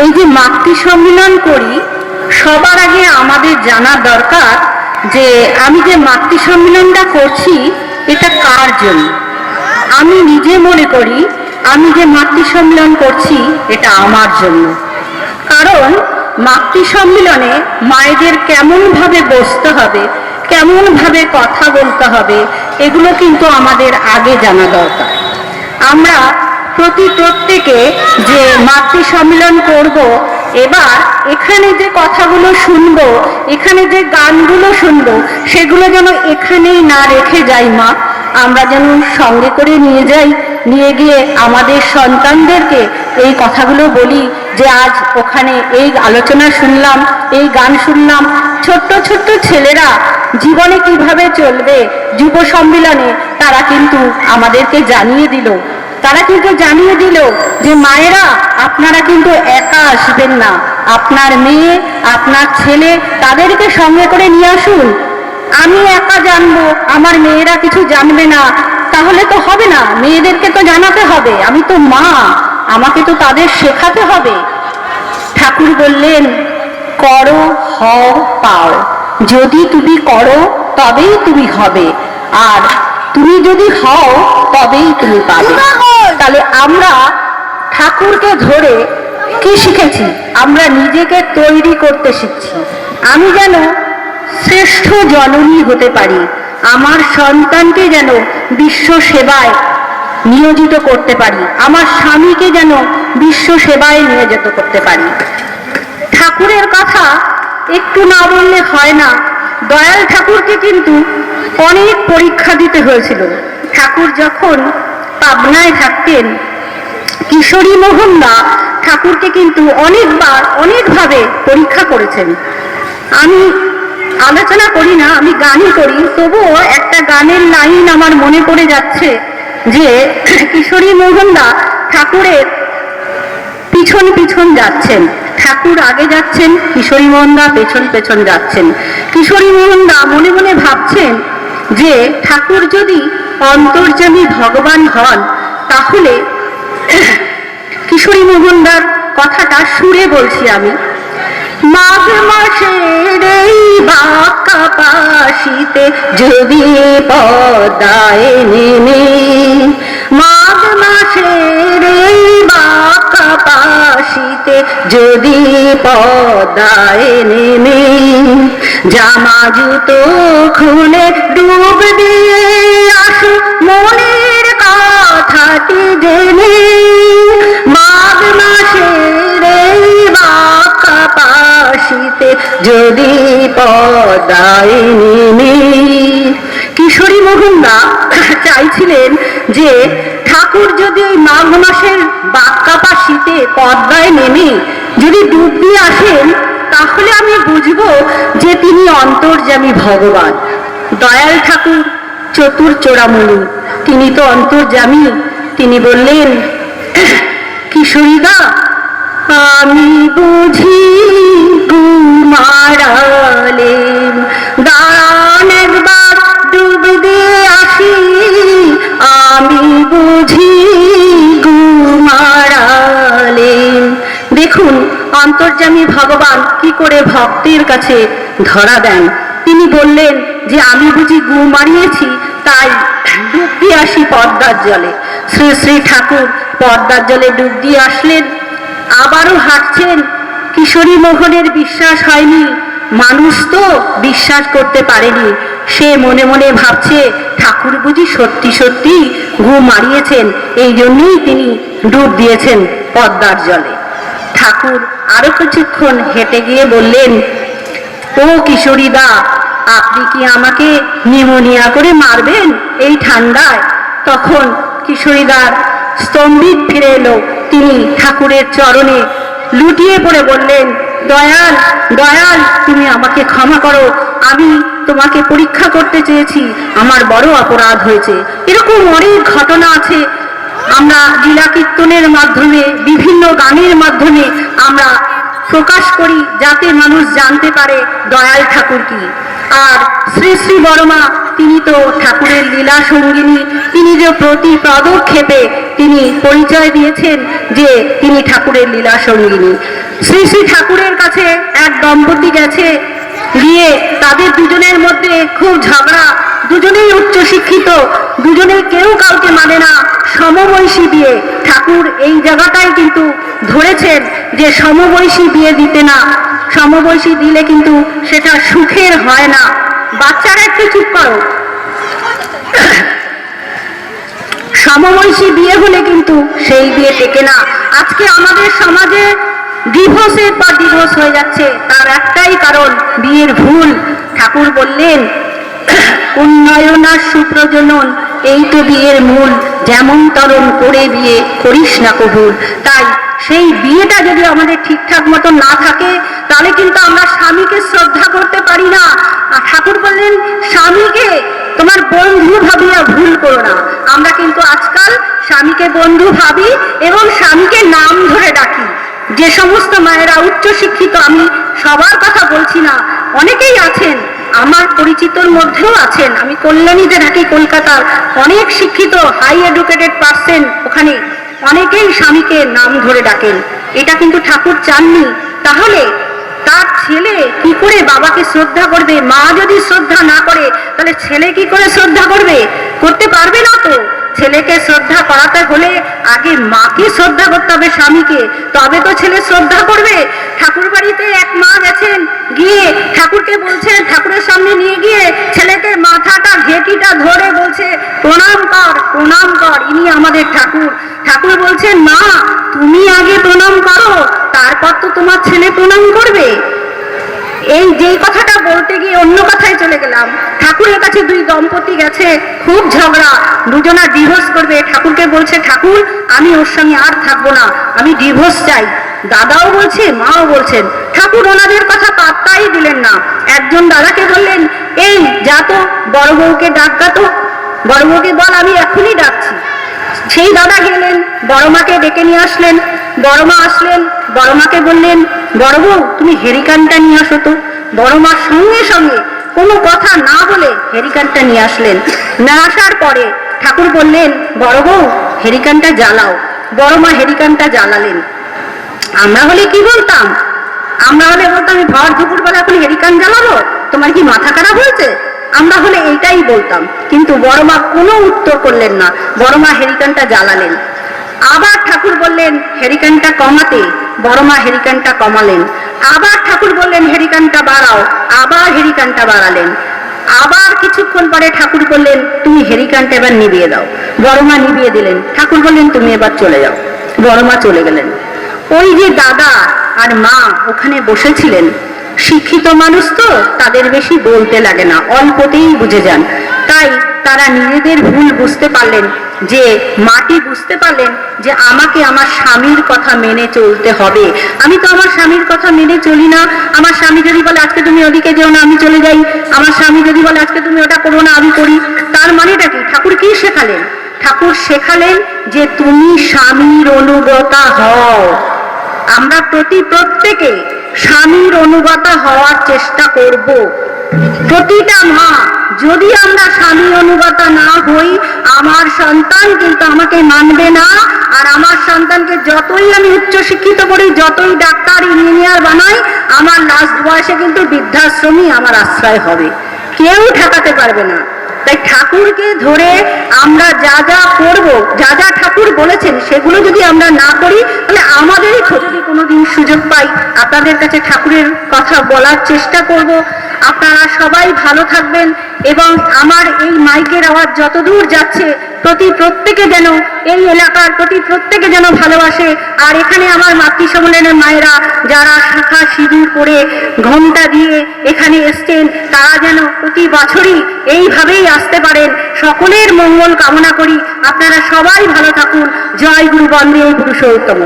এই যে মাতৃ সম্মিলন করি, সবার আগে আমাদের জানা দরকার যে আমি যে মাতৃ সম্মিলনটা করছি এটা কার জন্য। আমি নিজে মনে করি আমি যে মাতৃ সম্মিলন করছি এটা আমার জন্য। কারণ মাতৃ সম্মিলনে মায়েদের কেমন ভাবে বসতে হবে, কেমন ভাবে কথা বলতে হবে, এগুলো কিন্তু আমাদের আগে জানা দরকার। আমরা প্রত্যেকে যে মাতৃ সম্মিলন করব, এবার এখানে যে কথাগুলো শুনবো, এখানে যে গানগুলো শুনবো, সেগুলো যেন এখানেই না রেখে যাই মা, আমরা যেন সঙ্গে করে নিয়ে যাই, নিয়ে গিয়ে আমাদের সন্তানদেরকে এই কথাগুলো বলি যে আজ ওখানে এই আলোচনা শুনলাম, এই গান শুনলাম। ছোট্ট ছোট্ট ছেলেরা জীবনে কিভাবে চলবে যুব সম্মিলনে তারা কিন্তু আমাদেরকে জানিয়ে দিল। তারা কিন্তু জানিয়ে দিল যে মায়েরা আপনারা কিন্তু একা আসবেন না, আপনার মেয়ে, আপনার ছেলে, তাদেরকে সঙ্গে করে নিয়ে আসুন। আমি একা জানবো, আমার মেয়েরা কিছু জানবে না, তাহলে তো হবে না। মেয়েদেরকে তো জানাতে হবে, আমি তো মা, আমাকে তো তাদের শেখাতে হবে। ঠাকুর বললেন, করো হও পাও, যদি তুমি করো তবেই তুমি হবে, আর তুমি যদি হও তবেই তুমি পাবে। তাহলে আমরা ঠাকুরকে ধরে কি শিখেছি? আমরা নিজেকে তৈরি করতে শিখছি। আমি যেন শ্রেষ্ঠ জননী হতে পারি, আমার সন্তানকে যেন বিশ্ব সেবায় নিয়োজিত করতে পারি, আমার স্বামীকে যেন বিশ্ব সেবায় নিয়োজিত করতে পারি। ঠাকুরের কথা একটু না বললে হয় না। দয়াল ঠাকুরকে কিন্তু অনেক পরীক্ষা দিতে হয়েছিল। ঠাকুর যখন পাবনায় থাকতেন, কিশোরী মোহনদা ঠাকুরকে কিন্তু অনেকবার অনেকভাবে পরীক্ষা করেছেন। আমি আলোচনা করি না, আমি গানই করি, তবুও একটা গানের লাইন আমার মনে পড়ে যাচ্ছে যে কিশোরী মোহনদা ঠাকুরের পিছন পিছন যাচ্ছেন, ঠাকুর আগে যাচ্ছেন, কিশোরী মোহনদা পেছন পেছন যাচ্ছেন। কিশোরী মোহনদা মনে মনে ভাবছেন যে ঠাকুর যদি অন্তর্যামী ভগবান হন, তাহলে কিশোরী মোহনদার কথাটা সুরে বলছি আমি। মাঘ মাসের এই বাঁকা পাশিতে যদি পদায় নেমে, মাঘ মাসের এই বাঁকা পাশিতে যদি পদায় নেমে, জামা জুতো খুলে ডুব দিয়ে আসু মনের কথাটি জেনে, মাঘ মাসের এই বাঁকা পাশিতে যদি পদায় নেমে। কিশোরী মোহনদা চাইছিলেন যে ঠাকুর যদি ওই মাঘ মাসের বাঁকা পাশিতে পদ্মায় নেমে যদি ডুব দিয়ে আসেন, তাহলে আমি বুঝবো যে তিনি অন্তর্যামী ভগবান। দয়াল ঠাকুর চতুর চোরামণি, তিনি তো অন্তর্যামী। তিনি বললেন, কিশোরীদা আমি বুঝি কুমারালেন, দাঁড়ান একবার ডুব দিয়ে আসি, আমি বুঝি কুমারালেন। দেখুন অন্তর্যামী ভগবান কি করে ভক্তের কাছে ধরা দেন। তিনি বললেন যে আমি বুঝি গু মারিয়েছি, তাই ডুব দিয়ে আসি পদ্মার জলে। শ্রী শ্রী ঠাকুর পদ্মার জলে ডুব দিয়ে আসলেন, আবারও হাঁটছেন। কিশোরী মোহনের বিশ্বাস হয়নি, মানুষ তো বিশ্বাস করতে পারেনি। সে মনে মনে ভাবছে ঠাকুর বুঝি সত্যি সত্যি গু মারিয়েছেন, এই জন্যই তিনি ডুব দিয়েছেন পদ্মার জলে। ঠাকুর আরো কিছুক্ষণ হেঁটে গিয়ে বললেন, ও কিশোরীদা, আপনি কি আমাকে নিউমোনিয়া করে মারবেন এই ঠান্ডায়? তখন কিশোরীদার স্তম্ভিত ফিরে এলো। তিনি ঠাকুরের চরণে লুটিয়ে পড়ে বললেন, দয়াল দয়াল, তুমি আমাকে ক্ষমা করো, আমি তোমাকে পরীক্ষা করতে চেয়েছি, আমার বড় অপরাধ হয়েছে। এরকম অনেক ঘটনা আছে, আমরা লীলা কীর্তনের মাধ্যমে, বিভিন্ন গানের মাধ্যমে আমরা প্রকাশ করি, যাতে মানুষ জানতে পারে দয়াল ঠাকুর কি। আর শ্রী শ্রী বড়মা, তিনি তো ঠাকুরের লীলা সঙ্গিনী, তিনি যে প্রতি পদক্ষেপে তিনি পরিচয় দিয়েছেন যে তিনি ঠাকুরের লীলা সঙ্গিনী। শ্রী শ্রী ঠাকুরের কাছে এক দম্পতি গেছে, গিয়ে তাদের দুজনের মধ্যে খুব ঝগড়া, দুজনেই উচ্চশিক্ষিত, দুজনেই কেউ কাউকে মানে না, সমবয়সী বিয়ে। ঠাকুর এই জায়গাটাই কিন্তু ধরেছেন যে সমবয়সী বিয়ে দিতে না, সমবয়সী দিলে কিন্তু সেটা সুখের হয় না। বাচ্চারা একটু চুপ করো। সমবয়সী বিয়ে হলে কিন্তু সেই বিয়ে টেকে না। আজকে আমাদের সমাজে ডিভোর্সের পর ডিভোর্স হয়ে যাচ্ছে, তার একটাই কারণ বিয়ের ভুল। ঠাকুর বললেন উন্নয়ন আর সুপ্রজনন এই তো বিয়ের মূল, যেমন তরণ করে বিয়ে করিস না কবুল। তাই সেই বিয়েটা যদি আমাদের ঠিকঠাক মতো না থাকে তাহলে কিন্তু আমরা স্বামীকে শ্রদ্ধা করতে পারি না। ঠাকুর বললেন স্বামীকে তোমার বন্ধু ভাবিয়া ভুল করো না। আমরা কিন্তু আজকাল স্বামীকে বন্ধু ভাবি এবং স্বামীকে নাম ধরে ডাকি। যে সমস্ত মায়েরা উচ্চশিক্ষিত, আমি সবার কথা বলছি না, অনেকেই আছেন, আমার পরিচিতর মধ্যেও আছেন, আমি কল্যাণীতে থাকি, কলকাতার অনেক শিক্ষিত হাই এডুকেটেড পার্সন, ওখানে অনেকেই স্বামীকে নাম ধরে ডাকেন। এটা কিন্তু ঠাকুর চাননি। তাহলে তার ছেলে কি করে বাবাকে শ্রদ্ধা করবে? মা যদি শ্রদ্ধা না করে তাহলে ছেলে কি করে শ্রদ্ধা করবে? করতে পারবে না তো। ছেলেকে শ্রদ্ধা করাতে হলে আগে মাকে শ্রদ্ধা করতে হবে, স্বামীকে, তবে তো ছেলে শ্রদ্ধা করবে। ঠাকুর বাড়িতে এক মা গেছেন, গিয়ে ঠাকুরকে বলছেন, ঠাকুরের সামনে নিয়ে গিয়ে ছেলেকে মাথাটা ঘেঁটিটা ধরে বলছে প্রণাম কর, প্রণাম কর, ইনি আমাদের ঠাকুর। ঠাকুর বলছেন মা তুমি আগে প্রণাম করো, তারপর তো তোমার ছেলে প্রণাম করবে। এই যে কথাটা বলতে গিয়ে অন্য কথায় চলে গেলাম। ঠাকুরের কাছে দুই দম্পতি গেছে, খুব ঝগড়া, দুজনা ডিভোর্স করবে। ঠাকুরকে বলছে ঠাকুর আমি ওর সঙ্গে আর থাকবো না, আমি ডিভোর্স চাই। দাদাও বলছে, মাও বলছেন। ঠাকুর ওনাদের কথা পাত্তাই দিলেন না। একজন দাদাকে বললেন এই যা তো বড় বউকে ডাকা, তো বড় বউকে বল আমি এখনই ডাকছি। সেই দাদা গেলেন, বড় মাকে ডেকে নিয়ে আসলেন। বড় মা আসলেন, বড় মাকে বললেন বড় বউ তুমি হেরিকানটা নিয়ে আসো তো। বড় মা সঙ্গে সঙ্গে কোনো কথা না বলে হেরিকানটা নিয়ে আসলেন। না আসার পরে ঠাকুর বললেন বড় বউ হেরিকানটা জ্বালাও। বড় মা হেরিকানটা জ্বালালেন। আমরা হলে কি বলতাম? আমরা হলে বলতাম আমি ভর দুপুর বেলা এখন হেরিকান জ্বালাবো, তোমার কি মাথা খারাপ হয়েছে? আমরা হলে এইটাই বলতাম। কিন্তু বড় মা কোনো উত্তর করলেন না, বড় মা হেরিকানটা জ্বালালেন। আবার ঠাকুর বললেন হেরিকানটা কমাতে, বড় মা হেরিকানটা কমালেন। আবার ঠাকুর বললেন হেরিকানটা বাড়াও, আবার হেরিকানটা বাড়ালেন। আবার কিছুক্ষণ পরে ঠাকুর বললেন তুমি হেরিকানটা এবার নিভিয়ে দাও। বড় মা নিভিয়ে দিলেন। ঠাকুর বললেন তুমি এবার চলে যাও। বড় মা চলে গেলেন। ওই যে দাদা আর মা ওখানে বসেছিলেন, শিক্ষিত মানুষ তো, তাদের বেশি বলতে লাগে না, অল্পতেই বুঝে যান। তাই তারা নিজেদের ভুল বুঝতে পারলেন, যে মাটি বুঝতে পারলেন যে আমাকে আমার স্বামীর কথা মেনে চলতে হবে। আমি তো আমার স্বামীর কথা মেনে চলি না। আমার স্বামী যদি বলে আজকে তুমি ওদিকে যেও না, আমি চলে যাই। আমার স্বামী যদি বলে আজকে তুমি ওটা করো না, আমি করি। তার মানেটা কি? ঠাকুর কি শেখালেন? ঠাকুর শেখালেন যে তুমি স্বামীর অনুগতা হও। আমরা প্রত্যেকে স্বামীর অনুগতা হওয়ার চেষ্টা করব। প্রতিটা মা যদি আমরা স্বামী অনুগতা না হই, আমার সন্তান কিন্তু আমাকে মানবে না। আর আমার সন্তানকে যতই আমি উচ্চশিক্ষিত করি, যতই ডাক্তার ইঞ্জিনিয়ার বানাই, আমার লাস্ট বয়সে কিন্তু বৃদ্ধাশ্রমই আমার আশ্রয় হবে, কেউ ঠেকাতে পারবে না। তাই ঠাকুরকে ধরে আমরা যা যা করব, যা যা ঠাকুর বলেছেন সেগুলো যদি আমরা না করি তাহলে আমাদেরই ক্ষতি। যদি কোনোদিন সুযোগ পাই আপনাদের কাছে ঠাকুরের কথা বলার চেষ্টা করব। আপনারা সবাই ভালো থাকবেন এবং আমার এই মাইকের আওয়াজ যতদূর যাচ্ছে প্রত্যেকে যেন এই এলাকার প্রত্যেকে যেন ভালোবাসে। আর এখানে আমার মাতৃ সম্মেলনের মায়েরা যারা শাখা সিঁদুর করে ঘণ্টা দিয়ে এখানে এসছেন, তারা যেন প্রতি বছরই এইভাবেই আসতে পারেন। সকলের মঙ্গল কামনা করি। আপনারা সবাই ভালো থাকুন। জয় গুরু বন্দে পুরুষোত্তম।